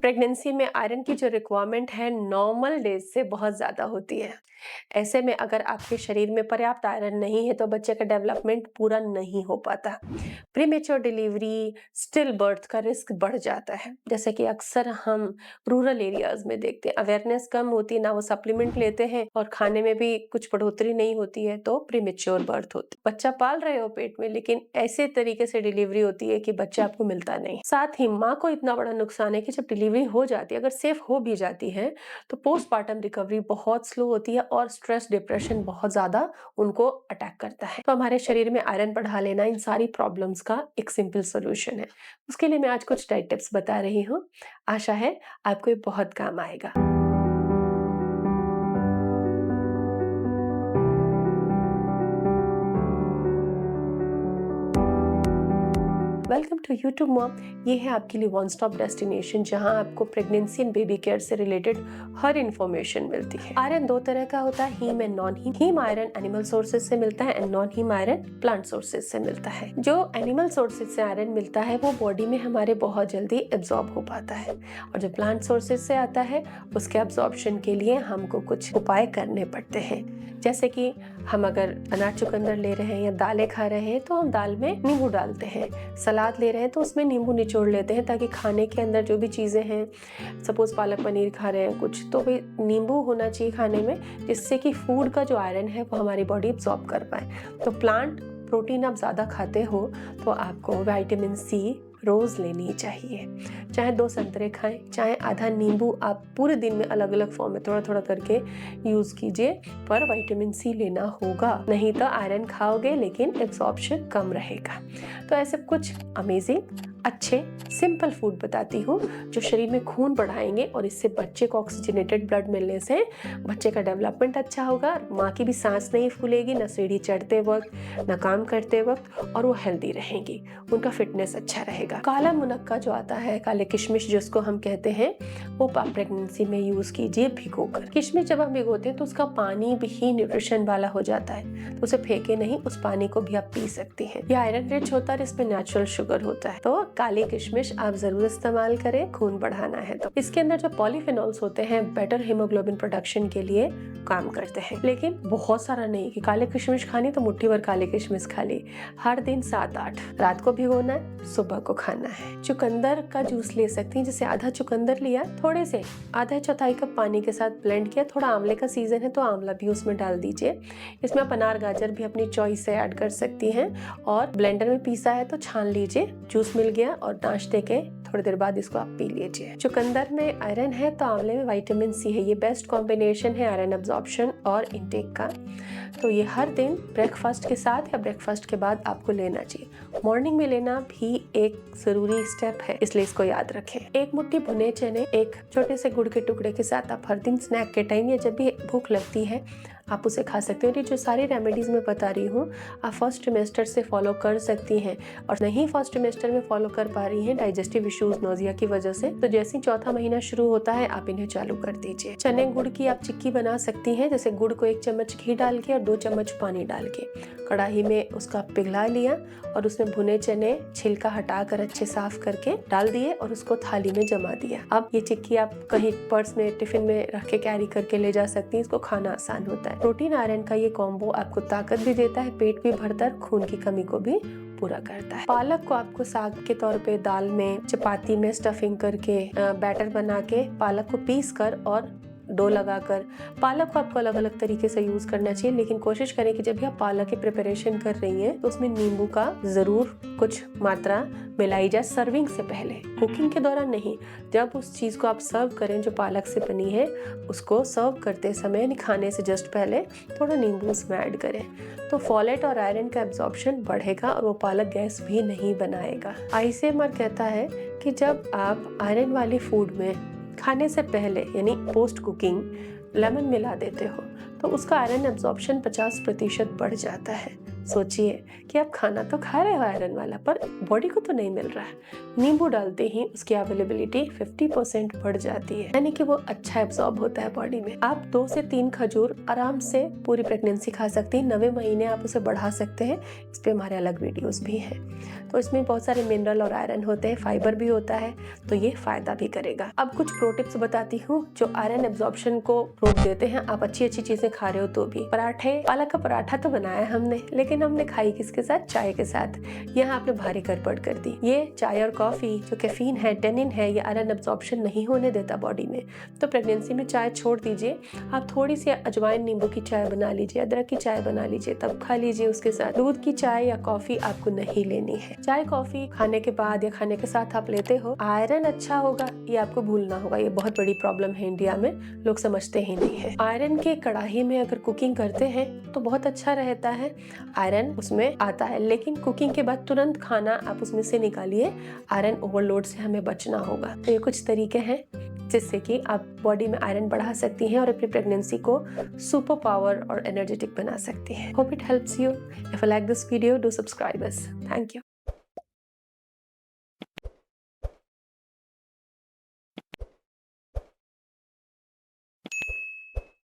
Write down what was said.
Pregnancy में iron की जो रिक्वायरमेंट है नॉर्मल डेज से बहुत ज़्यादा होती है। ऐसे में अगर आपके शरीर में पर्याप्त आयरन नहीं है तो बच्चे का डेवलपमेंट पूरा नहीं हो पाता। प्रीमेच्योर डिलीवरी, स्टिल बर्थ का रिस्क बढ़ जाता है, जैसे कि अक्सर हम रूरल एरियाज में देखते हैं। अवेयरनेस कम होती है, ना वो सप्लीमेंट लेते हैं और खाने में भी कुछ बढ़ोतरी नहीं होती है, तो प्रीमेच्योर बर्थ होती है। बच्चा पाल रहे हो पेट में, लेकिन ऐसे तरीके से डिलीवरी होती है कि बच्चा आपको मिलता नहीं। साथ ही माँ को इतना बड़ा नुकसान है कि जब डिलीवरी हो जाती है, अगर सेफ हो भी जाती है, तो पोस्टमार्टम रिकवरी बहुत स्लो होती है और स्ट्रेस डिप्रेशन बहुत ज्यादा उनको अटैक करता है। तो हमारे शरीर में आयरन बढ़ा लेना इन सारी प्रॉब्लम्स का एक सिंपल सोल्यूशन है। उसके लिए मैं आज कुछ डाइट टिप्स बता रही हूँ। आशा है आपको ये बहुत काम आएगा। Welcome to YouTube mom. ये है आपके लिए वन स्टॉप डेस्टिनेशन जहां आपको प्रेगनेंसी एंड बेबी केयर से रिलेटेड हर इंफॉर्मेशन मिलती है। आयरन दो तरह का होता है, heme and non heme. Heme iron animal sources से मिलता है and non heme iron plant sources से मिलता है। जो एनिमल सोर्सेज से आयरन मिलता है वो बॉडी में हमारे बहुत जल्दी एब्जॉर्ब हो पाता है, और जो प्लांट सोर्सेज से आता है उसके एब्जॉर्प्शन के लिए हमको कुछ उपाय करने पड़ते हैं। जैसे कि हम अगर अनाज चुकंदर ले रहे हैं या दालें खा रहे हैं तो हम दाल में नींबू डालते हैं। सलाद ले रहे हैं तो उसमें नींबू निचोड़ लेते हैं, ताकि खाने के अंदर जो भी चीज़ें हैं, सपोज पालक पनीर खा रहे हैं कुछ, तो भी नींबू होना चाहिए खाने में, जिससे कि फूड का जो आयरन है वो हमारी बॉडी एब्जॉर्ब कर पाए। तो प्लांट प्रोटीन आप ज़्यादा खाते हो तो आपको विटामिन सी रोज़ लेनी चाहिए। चाहे 2 संतरे खाएं, चाहे आधा नींबू आप पूरे दिन में अलग अलग फॉर्म में थोड़ा थोड़ा करके यूज़ कीजिए, पर विटामिन सी लेना होगा, नहीं तो आयरन खाओगे लेकिन एब्जॉर्प्शन कम रहेगा। तो ऐसे कुछ अमेजिंग अच्छे सिंपल फूड बताती हूँ जो शरीर में खून बढ़ाएंगे, और इससे बच्चे को ऑक्सीजनेटेड ब्लड मिलने से बच्चे का डेवलपमेंट अच्छा होगा, माँ की भी सांस नहीं फूलेगी, ना सीढ़ी चढ़ते वक्त ना काम करते वक्त, और वो हेल्दी रहेंगी, उनका फिटनेस अच्छा रहेगा। काला मुनक्का जो आता है, काले किशमिश जिसको हम कहते हैं, वो आप प्रेगनेंसी में यूज कीजिए भिगोकर। किशमिश जब हम भिगोते हैं तो उसका पानी भी न्यूट्रिशन वाला हो जाता है, तो उसे फेंके नहीं, उस पानी को भी आप पी सकती हैं। ये आयरन रिच होता है, इसमें नेचुरल शुगर होता है, तो काली किशमिश आप जरूर इस्तेमाल करें, खून बढ़ाना है तो। इसके अंदर जो पॉलीफिनॉल्स होते हैं बेटर हीमोग्लोबिन प्रोडक्शन के लिए काम करते हैं, लेकिन बहुत सारा नहीं कि काले किशमिश खानी तो मुट्ठी भर काले किशमिश खा ली। हर दिन 7-8 रात को भिगोना है, सुबह को खाना है। चुकंदर का जूस ले सकती हैं, जैसे आधा चुकंदर लिया, थोड़े से आधा चौथाई कप पानी के साथ ब्लेंड किया, थोड़ा आंवले का सीजन है तो आंवला भी उसमें डाल दीजिए। इसमें आप अनार गाजर भी अपनी चॉइस से ऐड कर सकती हैं, और ब्लेंडर में पीसा है तो छान लीजिए, जूस मिल गया, और नाश्ते के थोड़ी देर बाद इसको आप पी लीजिए। चुकंदर में आयरन है तो आंवले में विटामिन सी है, ये बेस्ट कॉम्बिनेशन है आयरन एब्जॉर्प्शन और इंटेक का। तो ये हर दिन ब्रेकफास्ट के साथ या ब्रेकफास्ट के बाद आपको लेना चाहिए। मॉर्निंग में लेना भी एक जरूरी स्टेप है, इसलिए इसको याद रखें। एक मुट्ठी भुने चने एक छोटे से गुड़ के टुकड़े के साथ आप हर दिन स्नैक के टाइम या जब भी भूख लगती है आप उसे खा सकते हो। ये जो सारी रेमेडीज मैं बता रही हूँ आप फर्स्ट ट्रिमेस्टर से फॉलो कर सकती हैं, और नहीं फर्स्ट ट्रिमेस्टर में फॉलो कर पा रही हैं डाइजेस्टिव इश्यूज नोजिया की वजह से, तो जैसे ही चौथा महीना शुरू होता है आप इन्हें चालू कर दीजिए। चने गुड़ की आप चिक्की बना सकती हैं, जैसे गुड़ को 1 चम्मच घी डाल के और 2 चम्मच पानी डाल के कढ़ाई में उसका पिघला लिया, और उसमें भुने चने छिलका हटाकर अच्छे साफ करके डाल दिए और उसको थाली में जमा दिया। अब ये चिक्की आप कहीं पर्स में टिफिन में रख के कैरी करके ले जा सकती हैं, इसको खाना आसान होता है। प्रोटीन आयरन का ये कॉम्बो आपको ताकत भी देता है, पेट भी भरता है, खून की कमी को भी पूरा करता है। पालक को आपको साग के तौर पे दाल में चपाती में स्टफिंग करके बैटर बना के पालक को पीस कर और डो लगाकर, पालक को आपको अलग अलग तरीके से यूज करना चाहिए, लेकिन कोशिश करें कि जब भी आप पालक की प्रिपरेशन कर रही हैं तो उसमें नींबू का जरूर कुछ मात्रा मिलाई जाए सर्विंग से पहले, कुकिंग के दौरान नहीं। जब उस चीज को आप सर्व करें जो पालक से बनी है, उसको सर्व करते समय खाने से जस्ट पहले थोड़ा नींबू उसमें ऐड करें, तो फॉलेट और आयरन का एब्जॉर्प्शन बढ़ेगा और वो पालक गैस भी नहीं बनाएगा। आईसीएमआर कहता है कि जब आप आयरन वाली फूड में खाने से पहले यानी पोस्ट कुकिंग लेमन मिला देते हो तो उसका आयरन एब्जॉर्प्शन 50% बढ़ जाता है। सोचिए कि आप खाना तो खा रहे हो आयरन वाला, पर बॉडी को तो नहीं मिल रहा है। नींबू डालते ही उसकी अवेलेबिलिटी 50% बढ़ जाती है, यानी कि वो अच्छा एब्जॉर्ब होता है बॉडी में। आप 2 से 3 खजूर आराम से पूरी प्रेगनेंसी खा सकती हैं। 9वें महीने आप उसे बढ़ा सकते हैं। इस पे हमारे अलग वीडियोस भी हैं। तो इसमें बहुत सारे मिनरल और आयरन होते हैं, फाइबर भी होता है, तो ये फायदा भी करेगा। अब कुछ प्रो टिप्स बताती हूँ जो आयरन एब्जॉर्प्शन को रोक देते हैं। आप अच्छी चीजें खा रहे हो तो भी। पराठे, पालक का पराठा तो बनाया हमने, लेकिन हमने खाई किसके साथ? चाय के साथ। यहाँ आपने भारी गड़बड़ कर दी। ये चाय और कॉफी जो कैफीन है, टेनिन है, ये आयरन एब्जॉर्प्शन नहीं होने देता बॉडी में। तो प्रेगनेंसी में चाय छोड़ दीजिए। आप थोड़ी सी अजवाइन नींबू की चाय बना लीजिए, अदरक की चाय बना लीजिए, तब खा लीजिए। उसके साथ दूध की चाय या कॉफी आपको नहीं लेनी है। चाय कॉफी खाने के बाद या खाने के साथ आप लेते हो, आयरन अच्छा होगा ये आपको भूलना होगा। ये बहुत बड़ी प्रॉब्लम है इंडिया में, लोग समझते ही नहीं है। आयरन के कढ़ाई में अगर कुकिंग करते हैं तो बहुत अच्छा रहता है, आयरन उसमें आता है, लेकिन कुकिंग के बाद तुरंत खाना आप उसमें से निकालिए। आयरन ओवरलोड से हमें बचना होगा। तो ये कुछ तरीके हैं जिससे कि आप बॉडी में आयरन बढ़ा सकती हैं और अपनी प्रेगनेंसी को सुपर पावर और एनर्जेटिक बना सकती हैं। Hope it helps you. If you like this video, do subscribe us. Thank you.